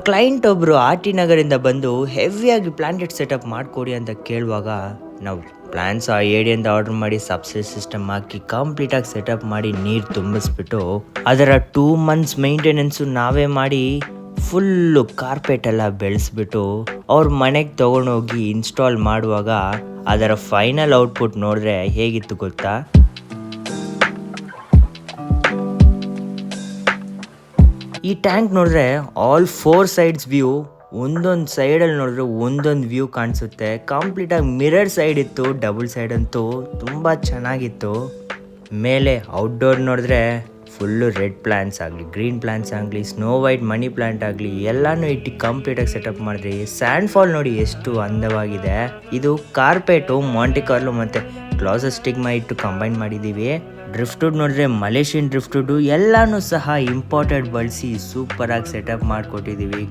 Client ಒಬ್ರು RT. ನಗರಿಂದ ಬಂದು ಹೆವಿಯಾಗಿ planted setup ಮಾಡಿಕೊಡಿ ಅಂತ ಕೇಳುವಾಗ ನಾವು ಪ್ಲಾನ್ಸ್ ಏಡಿ ಅಂತ ಆರ್ಡರ್ ಮಾಡಿ ಸಬ್ಸಿಡಿ ಸಿಸ್ಟಮ್ ಹಾಕಿ ಕಂಪ್ಲೀಟಾಗಿ ಸೆಟಪ್ ಮಾಡಿ ನೀರು ತುಂಬಿಸ್ಬಿಟ್ಟು ಅದರ 2 months ಮೇಂಟೆನೆನ್ಸು ನಾವೇ ಮಾಡಿ ಫುಲ್ಲು ಕಾರ್ಪೆಟ್ ಎಲ್ಲ ಬೆಳೆಸ್ಬಿಟ್ಟು ಅವ್ರ ಮನೆಗೆ ತೊಗೊಂಡೋಗಿ ಇನ್ಸ್ಟಾಲ್ ಮಾಡುವಾಗ ಅದರ ಫೈನಲ್ ಔಟ್ಪುಟ್ ನೋಡಿದ್ರೆ ಹೇಗಿತ್ತು ಗೊತ್ತಾ? ಈ ಟ್ಯಾಂಕ್ ನೋಡಿದ್ರೆ ಆಲ್ 4 sides ವ್ಯೂ, ಒಂದೊಂದು ಸೈಡಲ್ಲಿ ನೋಡಿದ್ರೆ ಒಂದೊಂದು ವ್ಯೂ ಕಾಣಿಸುತ್ತೆ. ಕಂಪ್ಲೀಟಾಗಿ ಮಿರರ್ ಸೈಡ್ ಇತ್ತು, ಡಬಲ್ ಸೈಡ್ ಅಂತೂ ತುಂಬ ಚೆನ್ನಾಗಿತ್ತು. ಮೇಲೆ ಔಟ್ಡೋರ್ ನೋಡಿದ್ರೆ ಫುಲ್ಲು ರೆಡ್ ಪ್ಲಾಂಟ್ಸ್ ಆಗಲಿ, ಗ್ರೀನ್ ಪ್ಲಾಂಟ್ಸ್ ಆಗಲಿ, ಸ್ನೋ ವೈಟ್ ಮನಿ ಪ್ಲಾಂಟ್ ಆಗಲಿ ಎಲ್ಲನೂ ಇಟ್ಟು ಕಂಪ್ಲೀಟಾಗಿ ಸೆಟಪ್ ಮಾಡಿದ್ರಿ. ಸ್ಯಾಂಡ್ ಫಾಲ್ ನೋಡಿ ಎಷ್ಟು ಅಂದವಾಗಿದೆ. ಇದು ಕಾರ್ಪೆಟು, ಮಾಂಟಿ ಕಾರ್ಲೋ ಮತ್ತು ಗ್ಲಾಸಸ್ ಸ್ಟಿಗ್ಮಾ ಇಟ್ಟು ಕಂಬೈನ್ ಮಾಡಿದ್ದೀವಿ. ಡ್ರಿಫ್ಟ್ವುಡ್ ನೋಡಿದ್ರೆ ಮಲೇಷಿಯನ್ ಡ್ರಿಫ್ಟ್ವುಡ್ ಎಲ್ಲನೂ ಸಹ ಇಂಪೋರ್ಟೆಡ್ ಬಳಸಿ ಸೂಪರಾಗಿ ಸೆಟಪ್ ಮಾಡಿಕೊಟ್ಟಿದ್ದೀವಿ.